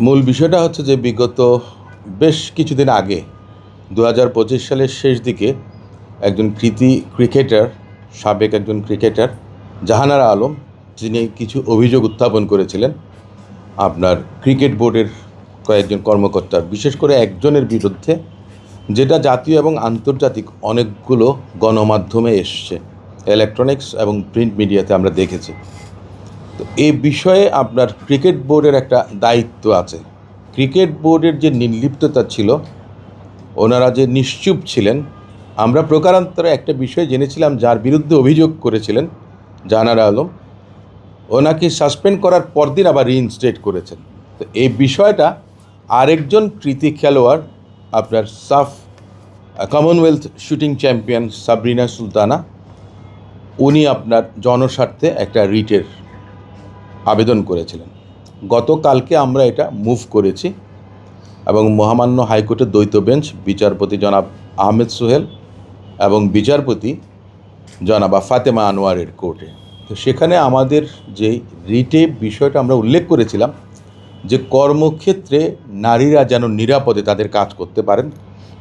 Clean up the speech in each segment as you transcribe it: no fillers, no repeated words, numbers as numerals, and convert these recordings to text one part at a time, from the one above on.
মূল বিষয়টা হচ্ছে যে বিগত বেশ কিছুদিন আগে 2025 সালের শেষ দিকে একজন কৃতি ক্রিকেটার, সাবেক একজন ক্রিকেটার জাহানারা আলম, যিনি কিছু অভিযোগ উত্থাপন করেছিলেন আপনার ক্রিকেট বোর্ডের কয়েকজন কর্মকর্তার, বিশেষ করে একজনের বিরুদ্ধে, যেটা জাতীয় এবং আন্তর্জাতিক অনেকগুলো গণমাধ্যমে এসছে, ইলেকট্রনিক্স এবং প্রিন্ট মিডিয়াতে আমরা দেখেছি। তো এই বিষয়ে আপনার ক্রিকেট বোর্ডের একটা দায়িত্ব আছে। ক্রিকেট বোর্ডের যে নির্লিপ্ততা ছিল, ওনারা যে নিশ্চুপ ছিলেন, আমরা প্রকারান্তরে একটা বিষয় জেনেছিলাম, যার বিরুদ্ধে অভিযোগ করেছিলেন জাহানারা আলম, ওনাকে সাসপেন্ড করার পরদিন আবার রিইনস্টেট করেছেন। তো এই বিষয়টা আরেকজন কৃতি খেলোয়াড়, আপনার Commonwealth shooting champion Sabrina Sultana, উনি আপনার জনস্বার্থে একটা রিটের আবেদন করেছিলেন। গতকালকে আমরা এটা মুভ করেছি এবং মহামান্য হাইকোর্টের দ্বৈত বেঞ্চ, বিচারপতি জনাব আহমেদ সোহেল এবং বিচারপতি জনাবা ফাতেমা আনোয়ারের কোর্টে, তো সেখানে আমাদের যে রিটে বিষয়টা আমরা উল্লেখ করেছিলাম যে কর্মক্ষেত্রে নারীরা যেন নিরাপদে তাদের কাজ করতে পারেন,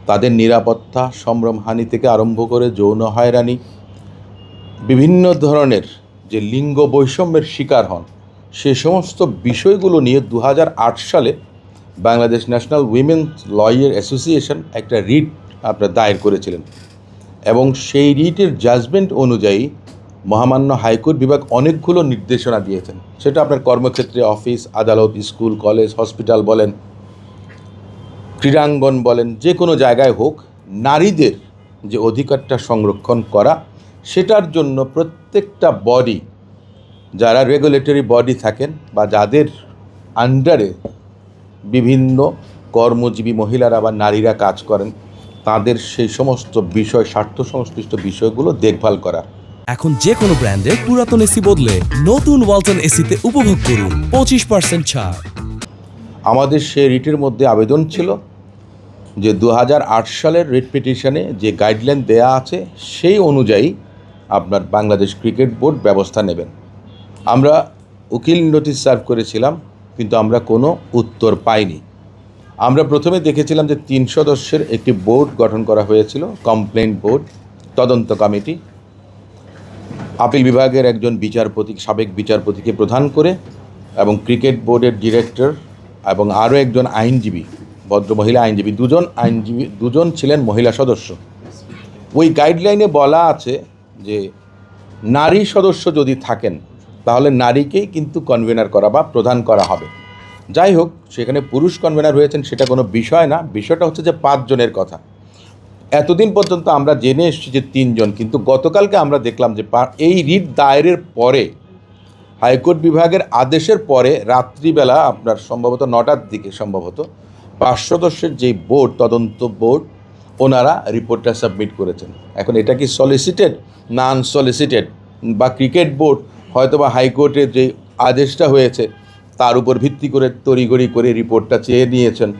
তাদের নিরাপত্তা, সম্ভ্রমহানি থেকে আরম্ভ করে যৌন হয়রানি, বিভিন্ন ধরনের যে লিঙ্গ বৈষম্যের শিকার হন, সে সমস্ত বিষয়গুলো নিয়ে 2008 সালে Bangladesh national women's lawyer association একটা রিট আপনার দায়ের করেছিলেন এবং সেই রিটের জাজমেন্ট অনুযায়ী মহামান্য হাইকোর্ট বিভাগ অনেকগুলো নির্দেশনা দিয়েছেন। সেটা আপনার কর্মক্ষেত্রে, অফিস, আদালত, স্কুল, কলেজ, হসপিটাল বলেন, ক্রীড়াঙ্গন বলেন, যে কোনো জায়গায় হোক, নারীদের যে অধিকারটা সংরক্ষণ করা, সেটার জন্য প্রত্যেকটা বডি, যারা রেগুলেটরি বডি থাকেন বা যাদের আন্ডারে বিভিন্ন কর্মজীবী মহিলারা বা নারীরা কাজ করেন, তাদের সেই সমস্ত বিষয়, স্বার্থ সংশ্লিষ্ট বিষয়গুলো দেখভাল করা। এখন যে কোনো ব্র্যান্ডের পুরাতন এসি বদলে নতুন ওয়ালটন এসিতে উপভোগ করুন 25% ছাড়। আমাদের সেই রিটের মধ্যে আবেদন ছিল যে 2008 সালের রিট পিটিশনে যে গাইডলাইন দেয়া আছে, সেই অনুযায়ী আপনার বাংলাদেশ ক্রিকেট বোর্ড ব্যবস্থা নেবেন। আমরা উকিল নোটিশ সার্ভ করেছিলাম, কিন্তু আমরা কোনো উত্তর পাইনি। আমরা প্রথমে দেখেছিলাম যে 3 সদস্যের একটি বোর্ড গঠন করা হয়েছিল, কমপ্লেন্ট বোর্ড, তদন্ত কমিটি, আপিল বিভাগের একজন বিচারপতি, সাবেক বিচারপতিকে প্রধান করে, এবং ক্রিকেট বোর্ডের ডিরেক্টর এবং আরও একজন আইনজীবী, ভদ্রমহিলা আইনজীবী, দুজন ছিলেন মহিলা সদস্য। ওই গাইডলাইনে বলা আছে যে নারী সদস্য যদি থাকেন তাহলে নারীকেই কিন্তু কনভেনার করা বা প্রধান করা হবে। যাই হোক, সেখানে পুরুষ কনভেনার হয়েছেন, সেটা কোনো বিষয় না। বিষয়টা হচ্ছে যে 5 জনের কথা। এতদিন পর্যন্ত আমরা জেনে এসেছি যে 3 জন, কিন্তু গতকালকে আমরা দেখলাম যে এই রিট দায়েরের পরে, হাইকোর্ট বিভাগের আদেশের পরে, রাত্রিবেলা আপনার সম্ভবত 9টার দিকে, সম্ভবত 5 সদস্যের যেই বোর্ড, তদন্ত বোর্ড, ওনারা রিপোর্টটা সাবমিট করেছেন। এখন এটা কি সলিসিটেড না আনসলিসিটেড, বা ক্রিকেট বোর্ড হয়তো বা হাইকোর্টের যে আদেশটা হয়েছে তার উপর ভিত্তি করে তড়িঘড়ি করে রিপোর্টটা চেয়ে নিয়েছেন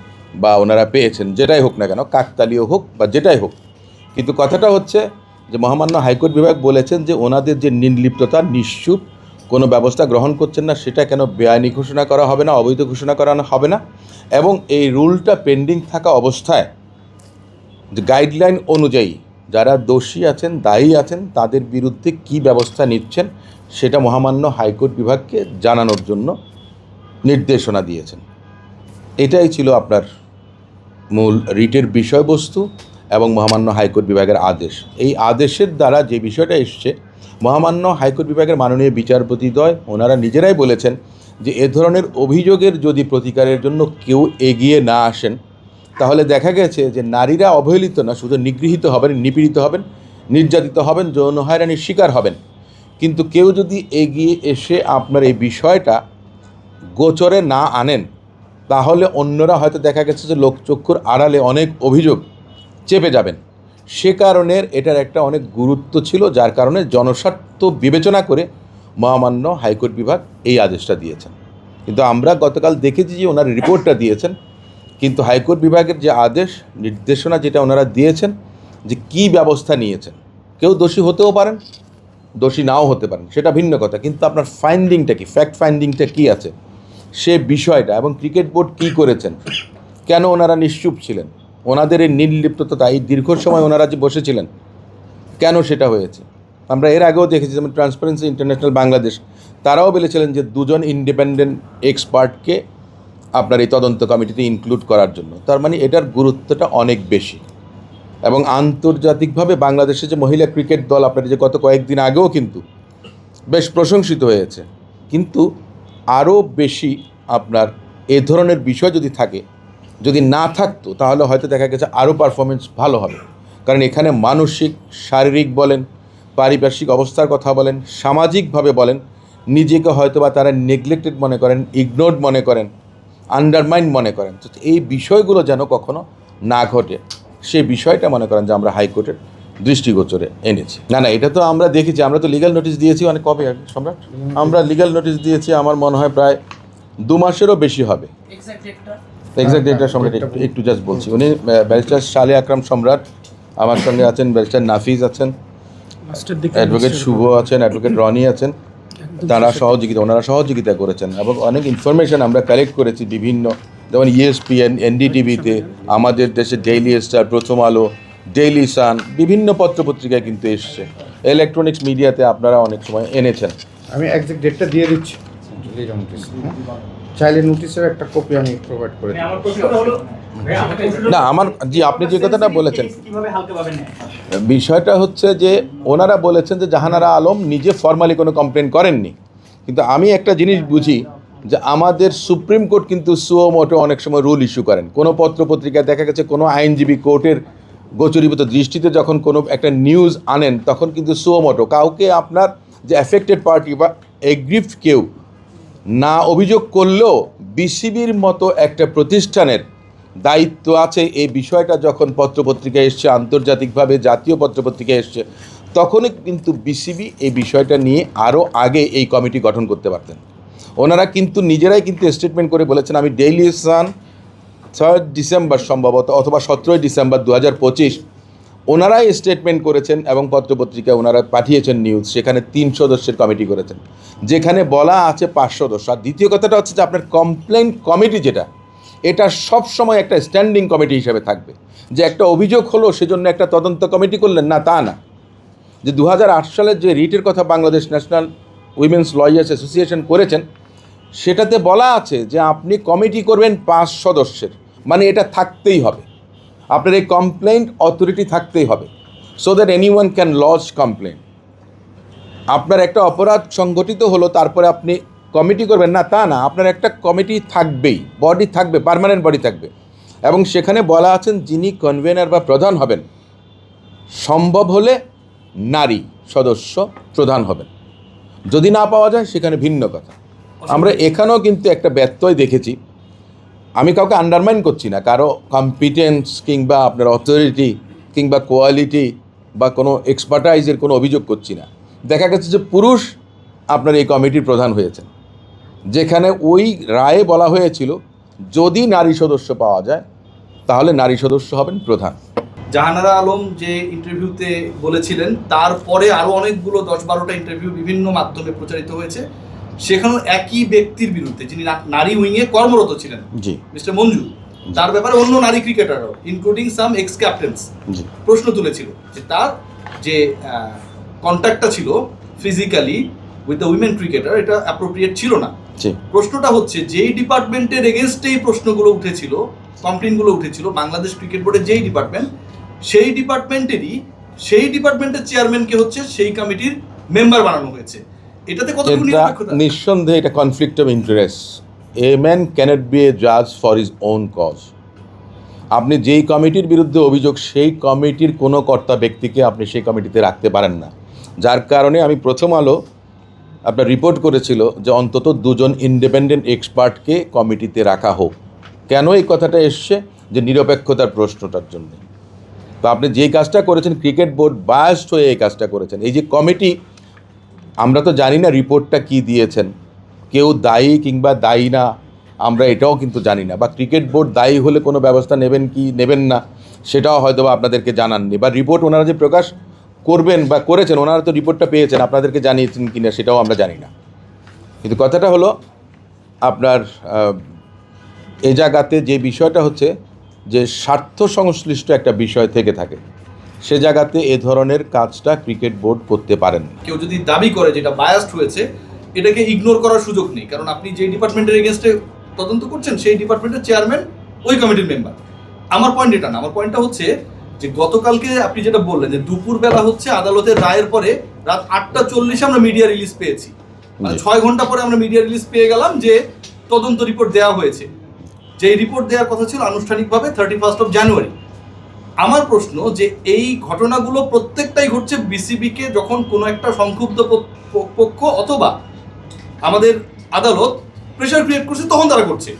বা ওনারা পেয়েছেন, যেটাই হোক না কেন, কাকতালীয় হোক বা যেটাই হোক, কিন্তু কথাটা হচ্ছে যে মহামান্য হাইকোর্ট বিভাগ বলেছেন যে ওনাদের যে নির্লিপ্ততা, নিশ্চুপ, কোনো ব্যবস্থা গ্রহণ করছেন না, সেটা কেন বেআইনি ঘোষণা করা হবে না, অবৈধ ঘোষণা করানো হবে না, এবং এই রুলটা পেন্ডিং থাকা অবস্থায় যে গাইডলাইন অনুযায়ী যারা দোষী আছেন, দায়ী আছেন, তাদের বিরুদ্ধে কী ব্যবস্থা নিচ্ছেন সেটা মহামান্য হাইকোর্ট বিভাগকে জানানোর জন্য নির্দেশনা দিয়েছেন। এটাই ছিল আপনার মূল রিটের বিষয়বস্তু এবং মহামান্য হাইকোর্ট বিভাগের আদেশ। এই আদেশের দ্বারা যে বিষয়টা এসছে, মহামান্য হাইকোর্ট বিভাগের মাননীয় বিচারপতিদ্বয় ওনারা নিজেরাই বলেছেন যে এ ধরনের অভিযোগের যদি প্রতিকারের জন্য কেউ এগিয়ে না আসেন, তাহলে দেখা গেছে যে নারীরা অবহেলিত না, শুধু নিগৃহীত হবেন, নিপীড়িত হবেন, নির্যাতিত হবেন, যৌন হয়রানির শিকার হবেন। কিন্তু কেউ যদি এগিয়ে এসে আপনার এই বিষয়টা গোচরে না আনেন, তাহলে অন্যরা হয়তো দেখা গেছে যে লোকচক্ষুর আড়ালে অনেক অভিযোগ চেপে যাবেন। সে কারণে এটার একটা অনেক গুরুত্ব ছিল, যার কারণে জনস্বার্থ বিবেচনা করে মহামান্য হাইকোর্ট বিভাগ এই আদেশটা দিয়েছেন। কিন্তু আমরা গতকাল দেখেছি যে ওনার রিপোর্টটা দিয়েছেন, কিন্তু হাইকোর্ট বিভাগের যে আদেশ, নির্দেশনা যেটা ওনারা দিয়েছেন, যে কী ব্যবস্থা নিয়েছেন, কেউ দোষী হতেও পারেন, দোষী নাও হতে পারেন, সেটা ভিন্ন কথা, কিন্তু আপনার ফাইন্ডিংটা কি, ফ্যাক্ট ফাইন্ডিংটা কী আছে, সে বিষয়টা এবং ক্রিকেট বোর্ড কী করেছেন, কেন ওনারা নিশ্চুপ ছিলেন, ওনাদের এই নির্লিপ্ততা, এই দীর্ঘ সময় ওনারা যে বসেছিলেন, কেন সেটা হয়েছে। আমরা এর আগেও দেখেছি, যেমন ট্রান্সপারেন্সি ইন্টারন্যাশনাল বাংলাদেশ, তারাও বলেছিলেন যে 2জন ইন্ডিপেন্ডেন্ট এক্সপার্টকে আপনার এই তদন্ত কমিটিতে ইনক্লুড করার জন্য। তার মানে এটার গুরুত্বটা অনেক বেশি। এবং আন্তর্জাতিকভাবে বাংলাদেশে যে মহিলা ক্রিকেট দল আপনার যে গত কয়েকদিন আগেও কিন্তু বেশ প্রশংসিত হয়েছে, কিন্তু আরও বেশি আপনার এ ধরনের বিষয় যদি থাকে, যদি না থাকতো তাহলে হয়তো দেখা গেছে আরও পারফরমেন্স ভালো হবে। কারণ এখানে মানসিক, শারীরিক বলেন, পারিপার্শ্বিক অবস্থার কথা বলেন, সামাজিকভাবে বলেন, নিজেকে হয়তো বা তারা নেগলেক্টেড মনে করেন, ইগনোরড মনে করেন, আন্ডারমাইন মনে করেন। তো এই বিষয়গুলো যেন কখনো না ঘটে, সেই বিষয়টা মনে করেন যে আমরা হাইকোর্টের দৃষ্টিগোচরে এনেছি। না, এটা তো আমরা দেখেছি, আমরা তো লিগ্যাল নোটিশ দিয়েছি অনেক কবে আগে সম্রাট, আমরা লিগ্যাল নোটিশ দিয়েছি আমার মনে হয় প্রায় 2 মাসেরও বেশি হবে। এক্সাক্ট ডেটটা সম্রাট একটু জাস্ট বলছি। উনি ব্যারিস্টার সালে আকরাম সম্রাট, আমার সঙ্গে আছেন ব্যারিস্টার নাফিজ আছেন, অ্যাডভোকেট শুভ আছেন, অ্যাডভোকেট রনি আছেন, ওনারা সহযোগিতা করেছেন এবং অনেক ইনফরমেশন আমরা কালেক্ট করেছি বিভিন্ন, যেমন ESPN, NDTVতে, আমাদের দেশে ডেইলি স্টার, প্রথম আলো, ডেইলি সান, বিভিন্ন পত্রপত্রিকায় কিন্তু এসছে, ইলেকট্রনিক্স মিডিয়াতে আপনারা অনেক সময় এনেছেন। আমি এক্সাক্ট ডেটটা দিয়ে দিচ্ছি, চাইলে নোটিশের একটা কপি আমি প্রোভাইড করে না আমার জি, আপনি যে কথাটা বলেছেন, বিষয়টা হচ্ছে যে ওনারা বলেছেন যে জাহানারা আলম নিজে ফর্মালি কোনো কমপ্লেন করেননি, কিন্তু আমি একটা জিনিস বুঝি যে আমাদের সুপ্রিম কোর্ট কিন্তু সুও মোটো অনেক সময় রুল ইস্যু করেন। কোনো পত্রপত্রিকায় দেখা গেছে কোনো আইনজীবী কোর্টের গোচরীভূত দৃষ্টিতে যখন কোনো একটা নিউজ আনেন, তখন কিন্তু সুও মোটো কাউকে আপনার যে অ্যাফেক্টেড পার্টি বা এগ্রিভড কেউ না অভিযোগ করলেও বিসিবির মতো একটা প্রতিষ্ঠানের দায়িত্ব আছে। এই বিষয়টা যখন পত্রপত্রিকায় এসছে, আন্তর্জাতিকভাবে জাতীয় পত্রপত্রিকায় এসছে, তখনই কিন্তু বিসিবি এই বিষয়টা নিয়ে আরও আগে এই কমিটি গঠন করতে পারতেন। ওনারা কিন্তু নিজেরাই কিন্তু স্টেটমেন্ট করে বলেছেন, আমি ডেইলি সান 3 ডিসেম্বর সম্ভবত অথবা 17 ডিসেম্বর 2025 ওনারাই স্টেটমেন্ট করেছেন এবং পত্রপত্রিকায় ওনারা পাঠিয়েছেন নিউজ, সেখানে 3 সদস্যের কমিটি করেছেন, যেখানে বলা আছে 5 সদস্য। আর দ্বিতীয় কথাটা হচ্ছে যে আপনার কমপ্লেন্ট কমিটি যেটা, এটা সব সময় একটা স্ট্যান্ডিং কমিটি হিসেবে থাকবে, যে একটা অভিযোগ হলো সেজন্য একটা তদন্ত কমিটি করলেন না, তা না। যে 2008 সালের যে রিটের কথা Bangladesh national women's lawyers association করেছেন, সেটাতে বলা আছে যে আপনি কমিটি করবেন 5 সদস্যের, মানে এটা থাকতেই হবে, আপনার এই কমপ্লেন্ট অথরিটি থাকতেই হবে, so that anyone can lodge complain. আপনার একটা অপরাধ সংগঠিত হলো, তারপরে আপনি কমিটি করবেন না, তা না, আপনার একটা কমিটি থাকবেই, বডি থাকবে, পার্মানেন্ট বডি থাকবে। এবং সেখানে বলা আছেন যিনি কনভেনার বা প্রধান হবেন, সম্ভব হলে নারী সদস্য প্রধান হবেন, যদি না পাওয়া যায় সেখানে ভিন্ন কথা। আমরা এখানেও কিন্তু একটা ব্যত্যয় দেখেছি। আমি কাউকে আন্ডারমাইন করছি না, কারো কম্পিটেন্স কিংবা আপনার অথরিটি কিংবা কোয়ালিটি বা কোনো এক্সপার্টাইজের কোনো অভিযোগ করছি না। দেখা গেছে যে পুরুষ আপনার এই কমিটির প্রধান হয়েছেন, যেখানে ওই রায়ে বলা হয়েছিল যদি নারী সদস্য পাওয়া যায় তাহলে নারী সদস্য হবেন প্রধান। জাহানারা আলম যে ইন্টারভিউতে বলেছিলেন, তারপরে আরও অনেকগুলো 10-12টা ইন্টারভিউ বিভিন্ন মাধ্যমে প্রচারিত হয়েছে, সেখানেও একই ব্যক্তির বিরুদ্ধে, যিনি নারী উইংয়ে কর্মরত ছিলেন, জি মিস্টার মঞ্জু, তার ব্যাপারে অন্য নারী ক্রিকেটারও ইনক্লুডিং সাম এক্স ক্যাপ্টেন্স প্রশ্ন তুলেছিল যে তার যে কন্ট্যাক্টটা ছিল physically with the women cricketer, এটা অ্যাপ্রোপ্রিয়েট ছিল না। প্রশ্নটা হচ্ছে যেই ডিপার্টমেন্টের এগেনস্টে এই প্রশ্নগুলো উঠেছিল, কমপ্লেনগুলো উঠেছিল, বাংলাদেশ ক্রিকেট বোর্ডের যেই ডিপার্টমেন্ট, সেই ডিপার্টমেন্টের চেয়ারম্যানকে হচ্ছে সেই কমিটির মেম্বার বানানো হয়েছে। এটাতে কতটুকু নিরপেক্ষতা? নিঃসন্দেহে এটা conflict of interest. A man cannot be a জাজ ফর হিজ ওন কজ। আপনি যেই কমিটির বিরুদ্ধে অভিযোগ, সেই কমিটির কোনো কর্তা ব্যক্তিকে আপনি সেই কমিটিতে রাখতে পারেন না। যার কারণে আমি প্রথম আলো আপনার রিপোর্ট করেছিল যে অন্তত 2জন ইন্ডিপেন্ডেন্ট এক্সপার্টকে কমিটিতে রাখা হোক। কেন এই কথাটা এসছে? যে নিরপেক্ষতার প্রশ্নটার জন্য। তো আপনি যেই কাজটা করেছেন, ক্রিকেট বোর্ড বায়াসড হয়ে এই কাজটা করেছেন। এই যে কমিটি, আমরা তো জানি না রিপোর্টটা কি দিয়েছেন, কেউ দায়ী কিংবা দায়ী না আমরা এটাও কিন্তু জানি না, বা ক্রিকেট বোর্ড দায়ী হলে কোনো ব্যবস্থা নেবেন কি নেবেন না সেটাও হয়তো বা আপনাদেরকে জানাননি, বা রিপোর্ট ওনারা যে প্রকাশ করবেন বা করেছেন, ওনারা তো রিপোর্টটা পেয়েছেন, আপনাদেরকে জানিয়েছেন কি না সেটাও আমরা জানি না। কিন্তু কথাটা হলো আপনার এ জায়গাতে যে বিষয়টা হচ্ছে যে স্বার্থ সংশ্লিষ্ট একটা বিষয় থেকে থাকে, সে জায়গাতে এ ধরনের কাজটা ক্রিকেট বোর্ড করতে পারেন। কেউ যদি দাবি করে যেটা বায়াসড হয়েছে, এটাকে ইগনোর করার সুযোগ নেই, কারণ আপনি যে ডিপার্টমেন্টের এগেনস্টে তদন্ত করছেন সেই ডিপার্টমেন্টের চেয়ারম্যান ওই কমিটির মেম্বার। আমার পয়েন্ট এটা না, আমার পয়েন্টটা হচ্ছে যে গতকালকে আপনি যেটা বললেন যে দুপুরবেলা হচ্ছে আদালতের রায়ের পরে রাত 8:40 আমরা মিডিয়া রিলিজ পেয়েছি, মানে 6 ঘন্টা পরে আমরা মিডিয়া রিলিজ পেয়ে গেলাম যে তদন্ত রিপোর্ট দেওয়া হয়েছে, যে রিপোর্ট দেওয়ার কথা ছিল আনুষ্ঠানিকভাবে 31 জানুয়ারি। আমার প্রশ্ন যে এই ঘটনাগুলো প্রত্যেকটাই ঘটছে বিসিবিকে যখন কোনো একটা সংক্ষুব্ধ পক্ষ অথবা আমাদের আদালত প্রেশার ক্রিয়েট করছে তখন তারা করছে।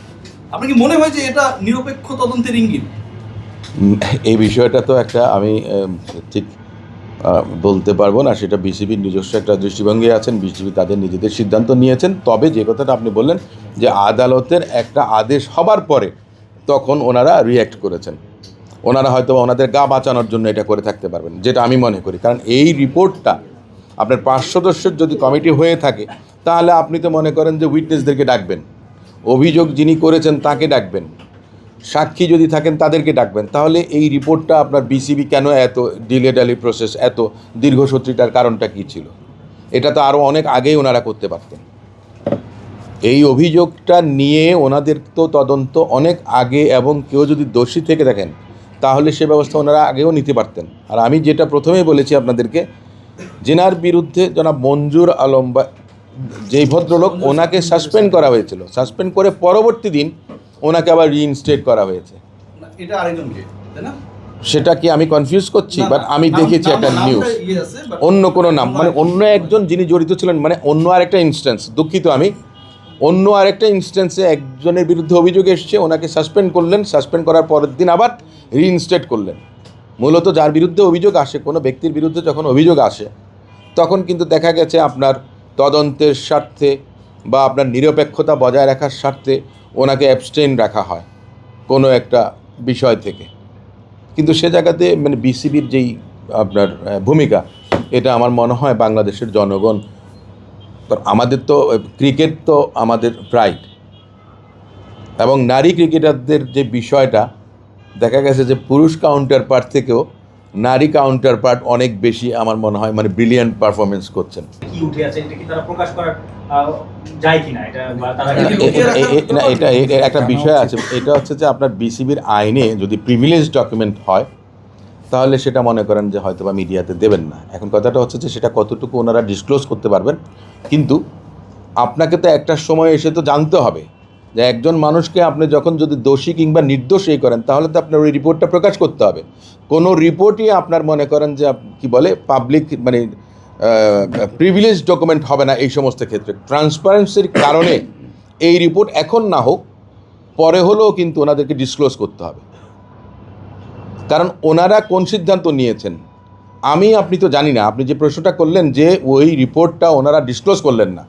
আপনার কি মনে হয় যে এটা নিরপেক্ষ তদন্তের ইঙ্গিত? এই বিষয়টা তো একটা আমি ঠিক বলতে পারবো না, সেটা বিসিবির নিজস্ব একটা দৃষ্টিভঙ্গি আছেন, বিসিবি তাদের নিজেদের সিদ্ধান্ত নিয়েছেন। তবে যে কথাটা আপনি বললেন যে আদালতের একটা আদেশ হবার পরে তখন ওনারা রিয়্যাক্ট করেছেন, ওনারা হয়তো ওনাদের গা বাঁচানোর জন্য এটা করে থাকতে পারবেন, যেটা আমি মনে করি। কারণ এই রিপোর্টটা আপনার 5 সদস্যের যদি কমিটি হয়ে থাকে, তাহলে আপনি তো মনে করেন যে উইটনেসদেরকে ডাকবেন, অভিযোগ যিনি করেছেন তাকে ডাকবেন, সাক্ষী যদি থাকেন তাদেরকে ডাকবেন। তাহলে এই রিপোর্টটা আপনার বিসিবি কেন এত ডিলে প্রসেস, এত দীর্ঘসূত্রিতার কারণটা কী ছিল? এটা তো আরও অনেক আগেই ওনারা করতে পারতেন। এই অভিযোগটা নিয়ে ওনাদের তো তদন্ত অনেক আগে, এবং কেউ যদি দোষী থেকে থাকেন তাহলে সে ব্যবস্থা ওনারা আগেও নিতে পারতেন। আর আমি যেটা প্রথমেই বলেছি আপনাদেরকে, যেনার বিরুদ্ধে জনাব মঞ্জুর আলম বা যেই ভদ্রলোক, ওনাকে সাসপেন্ড করা হয়েছিল, সাসপেন্ড করে পরবর্তী দিন ওনাকে আবার রিইনস্টেট করা হয়েছে। এটা আরেকজনকে, তাই না? সেটা কি আমি কনফিউজ করছি? বাট আমি দেখেছি একটা নিউজ, অন্য কোনো নাম, মানে অন্য একজন যিনি জড়িত ছিলেন, মানে অন্য আরেকটা ইনস্ট্যান্স, দুঃখিত আমি, অন্য আরেকটা ইনস্ট্যান্সে একজনের বিরুদ্ধে অভিযোগ এসছে, ওনাকে সাসপেন্ড করলেন, সাসপেন্ড করার পরের দিন আবার রিইনস্টেট করলেন। মূলত যার বিরুদ্ধে অভিযোগ আসে, কোনো ব্যক্তির বিরুদ্ধে যখন অভিযোগ আসে, তখন কিন্তু দেখা গেছে আপনার তদন্তের স্বার্থে বা আপনার নিরপেক্ষতা বজায় রাখার স্বার্থে ওনাকে অ্যাবস্টেইন রাখা হয় কোনো একটা বিষয় থেকে। কিন্তু সে জায়গাতে মানে বিসিবির যেই আপনার ভূমিকা, এটা আমার মনে হয় বাংলাদেশের জনগণ, আমাদের তো ক্রিকেট তো আমাদের প্রাইড, এবং নারী ক্রিকেটারদের যে বিষয়টা দেখা গেছে যে পুরুষ কাউন্টার পার্ট থেকেও নারী কাউন্টার পার্ট অনেক বেশি আমার মনে হয় মানে ব্রিলিয়ান্ট পারফরমেন্স করছেন। কি উঠে আছে এটা কি তারা প্রকাশ করা যায় কিনা, এটা বা তারা না, এটা একটা বিষয় আছে। এটা হচ্ছে যে আপনার বিসিবির আইনে যদি প্রিভিলেজ ডকুমেন্ট হয় তাহলে সেটা মনে করেন যে হয়তো বা মিডিয়াতে দেবেন না। এখন কথাটা হচ্ছে যে সেটা কতটুকু ওনারা ডিসক্লোজ করতে পারবেন, কিন্তু আপনাকে তো একটা সময় এসে তো জানতে হবে যে একজন মানুষকে আপনি যখন যদি দোষী কিংবা নির্দোষ এই করেন, তাহলে তো আপনার ওই রিপোর্টটা প্রকাশ করতে হবে। কোনো রিপোর্টই আপনার মনে করেন যে কি বলে পাবলিক মানে প্রিভিলেজ ডকুমেন্ট হবে না এই সমস্ত ক্ষেত্রে। ট্রান্সপারেন্সির কারণে এই রিপোর্ট এখন না হোক, পরে হলেও কিন্তু ওনাদেরকে ডিসক্লোজ করতে হবে, কারণ ওনারা কোন সিদ্ধান্ত নিয়েছেন আপনি তো জানি না। আপনি যে প্রশ্নটা করলেন যে ওই রিপোর্টটা ওনারা ডিসক্লোজ করলেন না,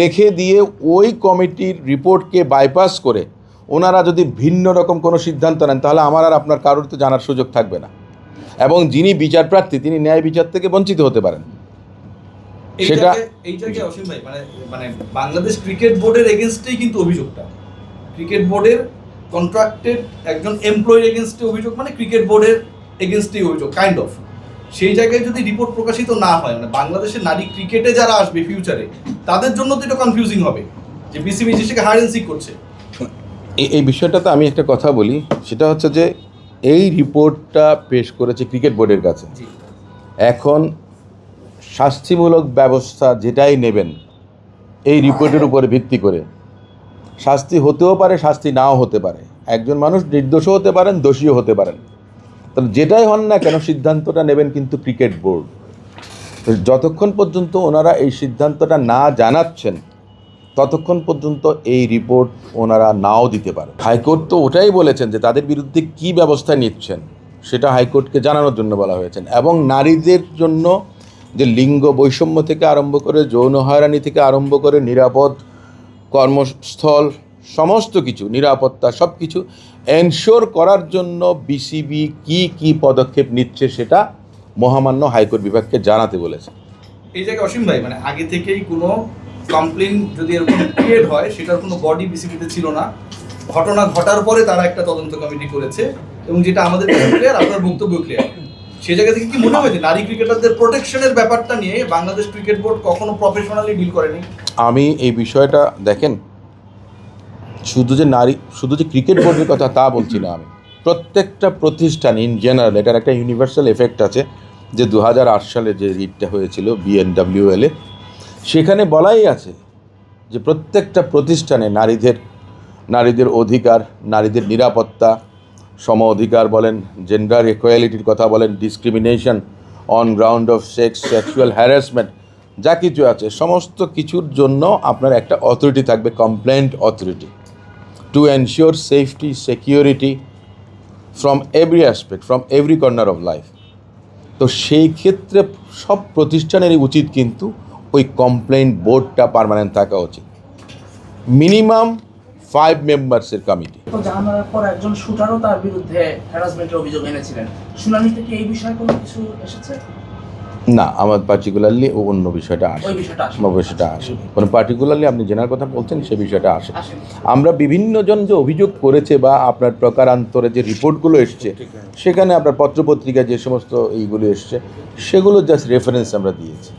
রেখে দিয়ে ওই কমিটির রিপোর্টকে বাইপাস করে ওনারা যদি ভিন্ন রকম কোনো সিদ্ধান্ত নেন, তাহলে আমার আর আপনার কারোর তো জানার সুযোগ থাকবে না, এবং যিনি বিচার প্রার্থী তিনি ন্যায় বিচার থেকে বঞ্চিত হতে পারেন। সেটা এইটাকে অসীম ভাই মানে বাংলাদেশ ক্রিকেট বোর্ডের এগেনস্টেই কিন্তু অভিযোগটা, ক্রিকেট বোর্ডের কন্ট্রাক্টেড একজন এমপ্লয়ির এগেনস্টে অভিযোগ, মানে ক্রিকেট বোর্ডের এগেনস্টেই অভিযোগ কাইন্ড অফ। সেই জায়গায় যদি রিপোর্ট প্রকাশিত না হয়, মানে বাংলাদেশের নারী ক্রিকেটে যারা আসবে ফিউচারে তাদের জন্য তো এটা কনফিউজিং হবে যে বিসিবি জিনিসটাকে হাইড অ্যান্ড সিক করছে। এই বিষয়টা তো আমি একটা কথা বলি, সেটা হচ্ছে যে এই রিপোর্টটা পেশ করেছে ক্রিকেট বোর্ডের কাছে। এখন শাস্তিমূলক ব্যবস্থা যেটাই নেবেন এই রিপোর্টের উপরে ভিত্তি করে, শাস্তি হতেও পারে, শাস্তি নাও হতে পারে, একজন মানুষ নির্দোষও হতে পারেন, দোষীও হতে পারেন। তাহলে যেটাই হন না কেন সিদ্ধান্তটা নেবেন কিন্তু ক্রিকেট বোর্ড। যতক্ষণ পর্যন্ত ওনারা এই সিদ্ধান্তটা না জানাচ্ছেন ততক্ষণ পর্যন্ত এই রিপোর্ট ওনারা নাও দিতে পারে। হাইকোর্ট তো ওটাই বলেছেন যে তাদের বিরুদ্ধে কী ব্যবস্থা নিচ্ছেন সেটা হাইকোর্টকে জানানোর জন্য বলা হয়েছে, এবং নারীদের জন্য যে লিঙ্গ বৈষম্য থেকে আরম্ভ করে যৌন হয়রানি থেকে আরম্ভ করে নিরাপদ কর্মস্থল সমস্ত কিছু, নিরাপত্তা সব কিছু এনশোর করার জন্য বিসিবি কি পদক্ষেপ নিচ্ছে সেটা মহামান্য হাইকোর্ট বিভাগকে জানাতে বলেছে। এই জায়গায় অসীম ভাই মানে আগে থেকেই কোনো কমপ্লেন যদি এরকম ক্রিয়েট হয় সেটার কোনো বডি বিসিবিতে ছিল না, ঘটনা ঘটার পরে তারা একটা তদন্ত কমিটি করেছে এবং যেটা আমাদের কাছে ক্লিয়ার, আপনার বক্তব্য ক্লিয়ার। সেই জায়গা থেকে কি মনে হয় যে নারী ক্রিকেটারদের প্রোটেকশনের ব্যাপারটা নিয়ে বাংলাদেশ ক্রিকেট বোর্ড কখনো প্রফেশনালি ডিল করেনি? আমি এই বিষয়টা দেখেন, শুধু যে ক্রিকেট বোর্ডের কথা তা বলছি না আমি, প্রত্যেকটা প্রতিষ্ঠান ইন জেনারেল এটার একটা ইউনিভার্সাল এফেক্ট আছে। যে 2008 সালে যে রিটটা হয়েছিল বিএনডব্লিউএলে, সেখানে বলাই আছে যে প্রত্যেকটা প্রতিষ্ঠানে নারীদের অধিকার, নারীদের নিরাপত্তা, সম অধিকার বলেন, জেন্ডার ইকুয়ালিটির কথা বলেন, discrimination on ground of sex, sexual harassment, যা কিছু আছে সমস্ত কিছুর জন্য আপনার একটা অথরিটি থাকবে, complaint authority, to ensure safety security from every aspect, from every corner of life. তো সেই ক্ষেত্রে সব প্রতিষ্ঠানেরই উচিত কিন্তু ওই কমপ্লেন্ট বোর্ডটা পার্মানেন্ট থাকা উচিত, মিনিমাম 5 মেম্বার্সের কমিটি। তো জানার পর একজন শুটারও তার বিরুদ্ধে হ্যারাসমেন্টের অভিযোগ এনেছিলেন, শুনানি থেকে এই বিষয়ে কোনো কিছু এসেছে? না, আমার পার্টিকুলারলি অন্য বিষয়টা আসে, ওই বিষয়টা আসে? বিষয়টা আসে কোনো পার্টিকুলারলি আপনি জেনার কথা বলছেন সে বিষয়টা আসে। আসেনি। আমরা বিভিন্নজন যে অভিযোগ করেছে বা আপনার প্রকারান্তরে যে রিপোর্টগুলো এসছে, সেখানে আপনার পত্রপত্রিকায় যে সমস্ত এইগুলো এসছে সেগুলো জাস্ট রেফারেন্স আমরা দিয়েছি।